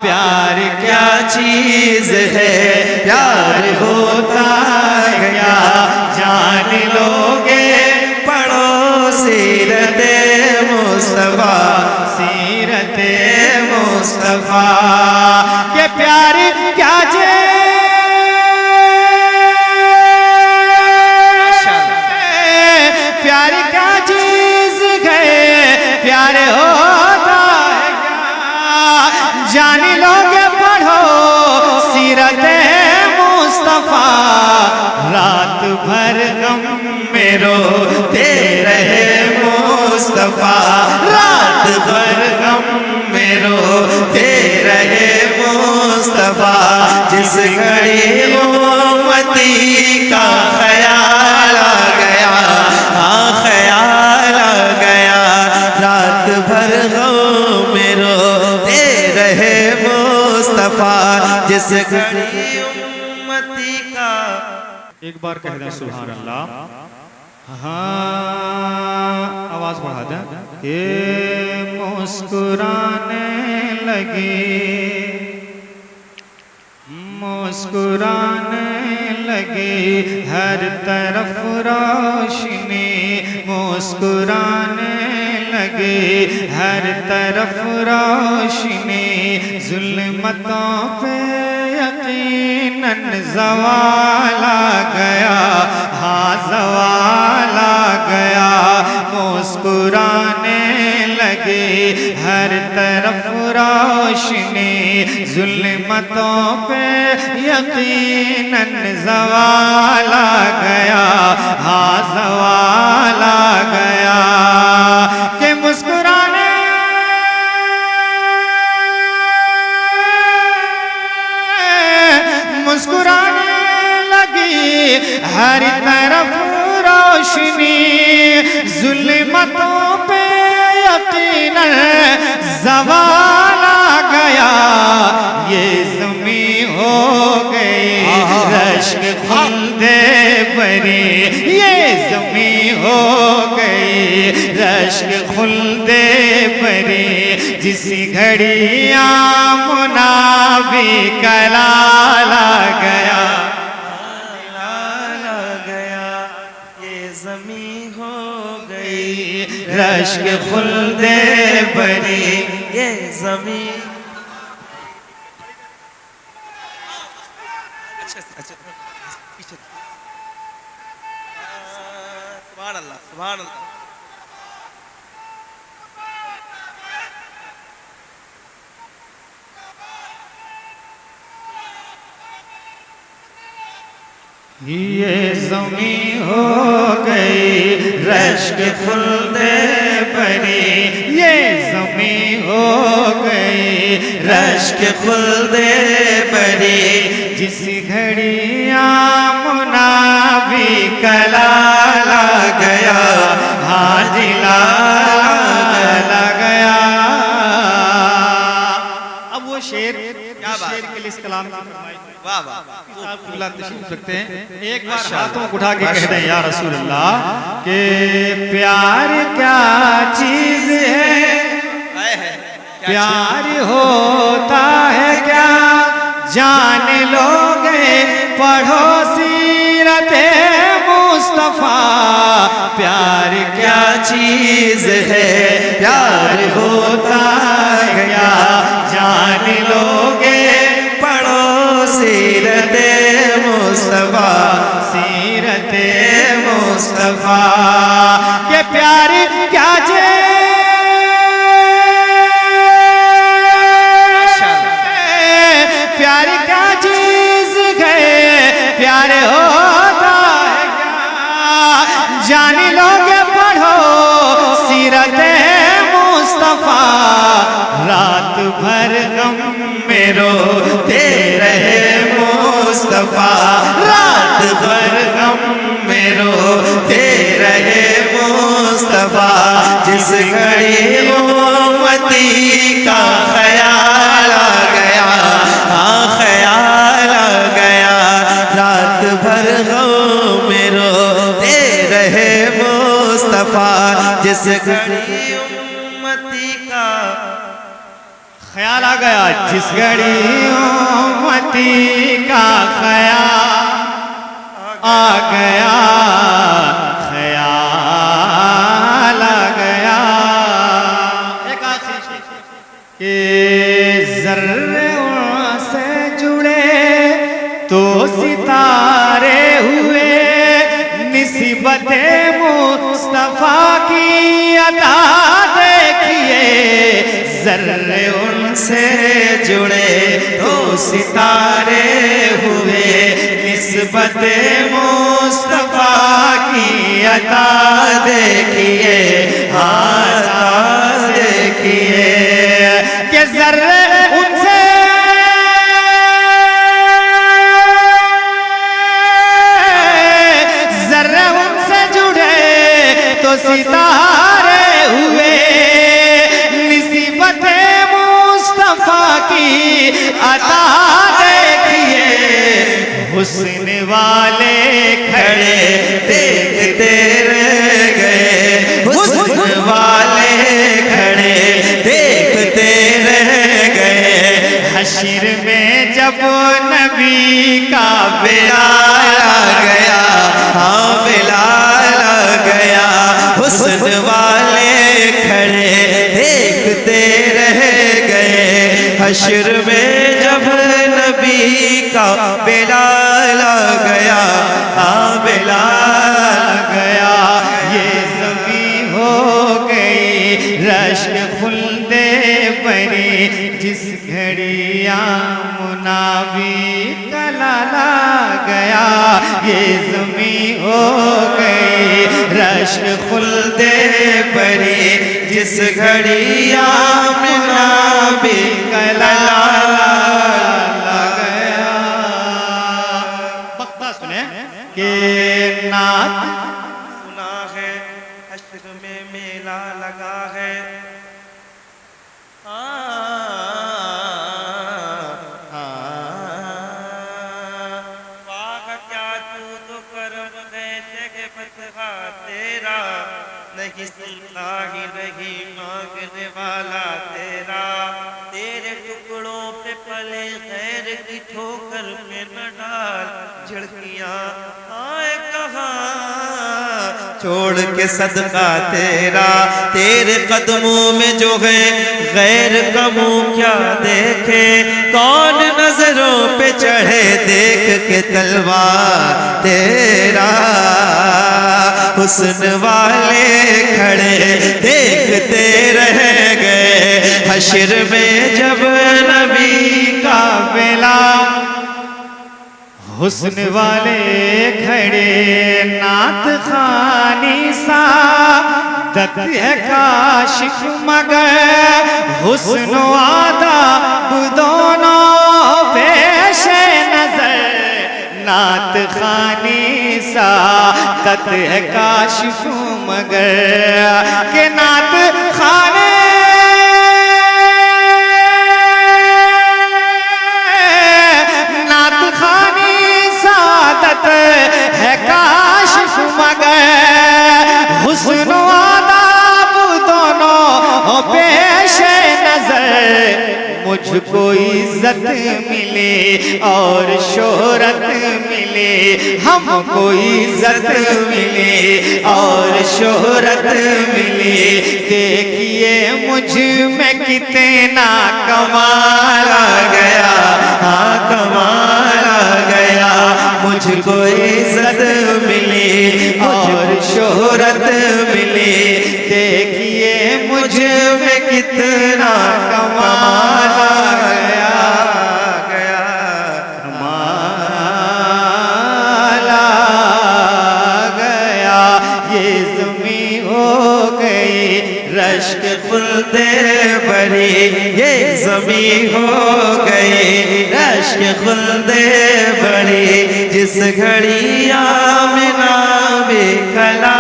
प्यार क्या चीज है, प्यार होता है क्या जान लोगे, पढ़ो सीरते मुस्तफा, सीरते मुस्तफा के प्यार क्या प्यार क्या चीज है, प्यार होता है क्या जान लोगे, पढ़ो सीरत मुस्तफा, रात भर गम में रोते रहे मुस्तफा, रात भर गम में रोते रहे मुस्तफा, जिस घड़ी उम्मती का ख्याल आ गया, हाँ ख्याल आ गया, रात भर गम में रोते रहे मुस्तफा, जिस घड़ी उम्मती का। एक बार कह दें सुभान अल्लाह। हाँ आवाज बढ़ा दें। ये मुस्कुराने लगी, मुस्कुराने लगी, हर तरफ रोशनी, मुस्कुराने लगी, हर तरफ रोशनी, जुल्मतों पे यकीनन ज़वाल आ गया, हाँ ज़वाल आ गया, मुस्कुराने लगे, हर तरफ रोशनी, जुल्मतों पे यकीनन ज़वाल आ गया, हाँ ज़वाल आ गया, कि मुस्कुराने मुस्कुराने लगी, हर तरफ रोशनी, जुल्मतों पे यकीनन ज़वाल आ गया, ये ज़मीं हो गई रश्क खुल्दे बरी, ये ज़मीं हो गई रश्क खुल्दे बरी, जिस घड़ी आमना भी कलाल आ गया, लाल आ गया, ये ज़मीं हो गई रश्क खुल्दे बरी, ये ज़मीं। अच्छा पीछे सुभान अल्लाह, सुभान अल्लाह। ये ज़मीं हो गई रश्क खुल्दे बरी, ये ज़मीं हो गई रश्क खुल्दे बरी, जिस घड़ी आमना भी कलाल आ गया, हाँ जी लाल आ गया। अब वो शेर के लिए इस कलाम की फरमाइश। वाह वाह, आप क़िबला तशरीफ़ रखते हैं, एक बार हाथों को उठा के कह दें या रसूल अल्लाह के प्यार क्या चीज है, प्यार होता है क्या जान लोगे, पढ़ो सीरत मुस्तफा, प्यार क्या चीज है, प्यार होता है क्या जान लोगे, पढ़ो सीरत मुस्तफा, सीरत मुस्तफा के प्यार क्या प्यार क्या चीज है, प्यार होता है क्या जान लोगे, पढ़ो सीरत मुस्तफा, रात भर गम में रोते रहे मुस्तफा, रात भर गम में रोते रहे मुस्तफा, जिस घड़ी उम्मती का ख्याल आ गया, हाँ ख्याल आ गया, रात भर गम में रोते रहे मुस्तफा, जिस घड़ी उम्मती का ख्याल ख्याल आ गया, जिस घड़ी उम्मती का ख्याल आ गया, ख्याल आ गया। एक आखिरी कि जर्रे से जुड़े तो सितारे हुए, निस्बते मुस्तफा की अता देखिए। जर्रे उनसे जुड़े तो सितारे हुए, निस्बते मुस्तफा की अता देखिए, अता देखिए। कि जर्रे उनसे तो सितारे हुए, निस्बते मुस्तफा की अता देखिए। हुस्न वाले खड़े देखते रह गए, हुस्न वाले खड़े देखते रह गए। हश्र में जब नबी का बिलाल आ गया, हाँ बिलाल आ गया। हुस्न वाले खड़े देखते रह गए, हश्र में जब नबी का बिलाल आ गया, हाँ बिलाल आ गया। ये ज़मीं हो गई रश्क खुल्दे परी, जिस घड़िया मुनाबी कलाला गया। ये ज़मीं हो गई रश्क खुल्दे परी, जिस घड़िया मुनाबी कलाला गया। बख्ता सुने कि नात सुना है हश्र में मेला लगा है, वाह क्या तू तो करम है जग बदहा तेरा, नहीं सुनता ही नहीं मांगने वाला तेरा। तेरे टुकड़ों पे पले खैर की ठोकर पे न डाल, झड़कियां आए कहाँ छोड़ के सदका तेरा। तेरे कदमों में जो है गैर का मुंह क्या देखे, कौन नजरों पे चढ़े देख के तलवार तेरा। हुस्न वाले खड़े देखते रह गए, हश्र में जब नबी का बेला। हुस्न वाले खड़े नात खानी सा दत है काशिफ मगर, हुस्न आदाब दोनों पेश नजर। नात खानी सा दत है काशिफ मगर, के नात खाने है काशिफ मगर, हुस्न आदाब दोनों पेश नजर। मुझको इज्जत मिले और शोहरत मिले, हमको इज्जत मिले और शोहरत मिले। देखिए मुझ में कितना कमाल आ गया, हाँ कमाल आ गया। मुझको इज्जत मिली और शोहरत मिली, देखिए मुझ में कितना कमाल आ गया, कमाल आ गया। ये ज़मीं हो गई रश्क खुल्दे भरी, ये ज़मीं हो गई रश्क खुल्दे भरी, जिस घड़िया में नाबे कला